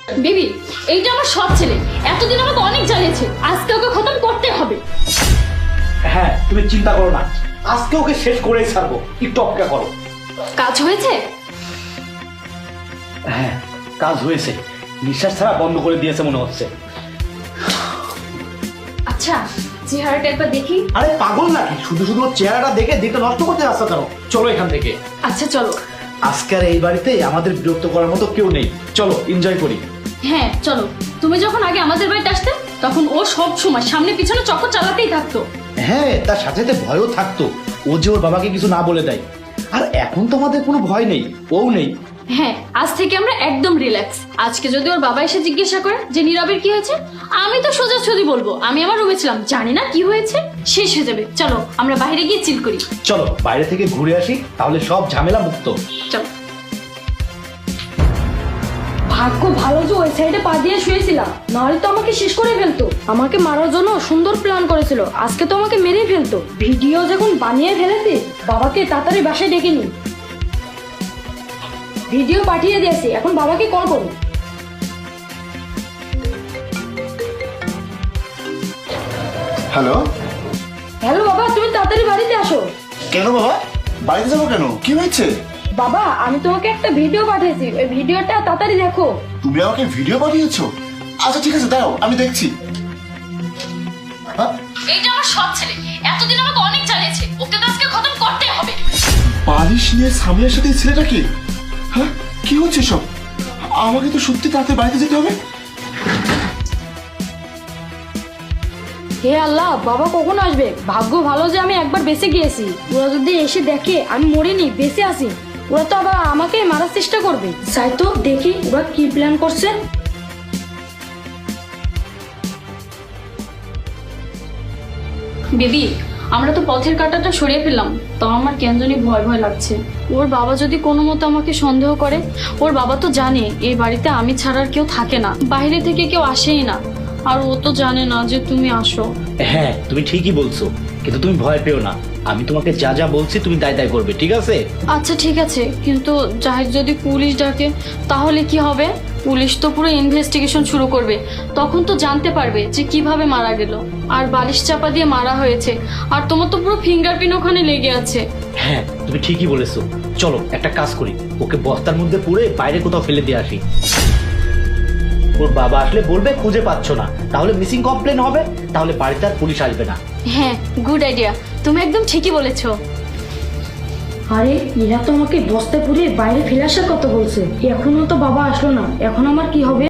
Baby, এইটা আমার সৎ ছেলে, এতদিন আমাকে অনেক জ্বালিয়েছে, আজকে ওকে খতম করতে হবে। হ্যাঁ, তুমি চিন্তা করো না, আজকে ওকে শেষ করেই ছাড়বো, একটু অপেক্ষা করো। কাজ হয়েছে? হ্যাঁ, কাজ হয়েছে, নিঃশ্বাস ছাড়া বন্ধ করে দিয়েছে মনে হচ্ছে। আচ্ছা, চেহারাটা একবার দেখি। আরে পাগল নাকি, শুধু শুধু ওর চেহারাটা দেখে দিকটা নষ্ট করতে আসছো কেন? চলো এখান থেকে। আচ্ছা চলো। আজকের এই বাড়িতে আমাদের বিরক্ত করার মতো কেউ নেই, চলো এনজয় করি। হ্যাঁ চলো। তুমি যখন আগে আমাদের বাড়িতে আসতে তখন ও সব সময় সামনে পিছনে চক্কর চালাতেই থাকতো। হ্যাঁ, তার সাথে সাথে ভয়ও থাকতো, ও যে ওর বাবাকে কিছু না বলে দেয়। আর এখন তো আমাদের কোনো ভয় নেই, ও নেই। হ্যাঁ, আজ থেকে আমরা একদম রিল্যাক্স। আজকে যদি ওর বাবা এসে জিজ্ঞাসা করে যে নীরবের কি হয়েছে, আমি তো সোজাসুজি বলবো আমি আমার রুমে ছিলাম, জানি না কি হয়েছে, শেষ হয়ে যাবে। চলো আমরা বাইরে গিয়ে চিল করি। চলো বাইরে থেকে ঘুরে আসি, তাহলে সব ঝামেলা মুক্ত। চলো। ভাগ্য ভালো যে ওই সাইডে পা দিয়ে শুয়েছিলাম, নাহলে তো আমাকে শেষ করে ফেলতো। আমাকে মারার জন্য সুন্দর প্ল্যান করেছিল, আজকে তো আমাকে মেরেই ফেলতো। ভিডিও যখন বানিয়ে ফেলেছে, বাবাকে তাড়াতাড়ি বাসায় ডেকে নি। ভিডিও পাঠিয়ে দিয়েছি, এখন বাবাকে কল করো। হ্যালো। হ্যালো বাবা, তুমি তাড়াতাড়ি বাড়িতে আসো। কেন বাবা, বাড়িতে যাবো কেন? কি হয়েছে? বাবা, আমি তোমাকে একটা ভিডিও পাঠিয়েছি, ওই ভিডিওটা তাড়াতাড়ি দেখো। তুমি আমাকে ভিডিও পাঠিয়েছো? আচ্ছা ঠিক আছে, দাঁড়াও আমি দেখছি। হ্যাঁ? এইটা আমার সৎ ছেলে, এতদিন আমাকে অনেক জ্বালিয়েছে, ওকে তো আজকে খতম করতে হবে। বালিশ নিয়ে সামিয়ার সাথে এই ছেলেটাকে? হ্যাঁ, কি হচ্ছে সব? আমাকে তো সত্যি তাড়াতাড়ি বাড়িতে যেতে হবে। হে আল্লাহ, বাবা কখন আসবে? ভাগ্য ভালো যে আমি একবার বেঁচে গিয়েছি। ওরা যদি এসে দেখে আমি মরিনি, বেঁচে আছি, ওরা তো আবার আমাকে মারার চেষ্টা করবে। যাই তো দেখি ওরা কি প্ল্যান করছে। বেবি, আমরা তো পথের কাঁটাটা সরিয়ে ফেললাম, তাও আমার কেন জানি ভয় ভয় লাগছে। ওর বাবা যদি কোনো মতো আমাকে সন্দেহ করে, ওর বাবা তো জানে এই বাড়িতে আমি ছাড়া আর কেউ থাকে না, বাইরে থেকে কেউ আসেই না, আর ও তো জানে না যে তুমি আসো। হ্যাঁ, তুমি ঠিকই বলছো, কিন্তু তুমি ভয় পেও না, আমি তোমাকে যা যা বলছি তুমি তাই তাই করবে, ঠিক আছে? আচ্ছা ঠিক আছে, কিন্তু জাহিদ যদি পুলিশ ডাকে তাহলে কি হবে? পুলিশ তো পুরো ইনভেস্টিগেশন শুরু করবে, তখন তো জানতে পারবে যে কিভাবে মারা গেল, আর বালিশ চাপা দিয়ে মারা হয়েছে, আর তোমার তো পুরো ফিঙ্গারপ্রিন্ট ওখানে লেগে আছে। হ্যাঁ, তুমি ঠিকই বলেছো, চলো একটা কাজ করি, ওকে বস্তার মধ্যে পুরে বাইরে কোথাও ফেলে দিয়ে আসি। ওর বাবা আসলে বলবে খুঁজে পাচ্ছ না, তাহলে মিসিং কমপ্লেন হবে, তাহলে বাড়িতে আর পুলিশ আসবে না। হ্যাঁ, গুড আইডিয়া, তুমি একদম ঠিকই বলেছো। আরে এরা তো আমাকে বস্তায় পুড়িয়ে বাইরে ফেলে আসার কথা বলছে, এখনো তো বাবা আসলো না, এখন আমার কি হবে?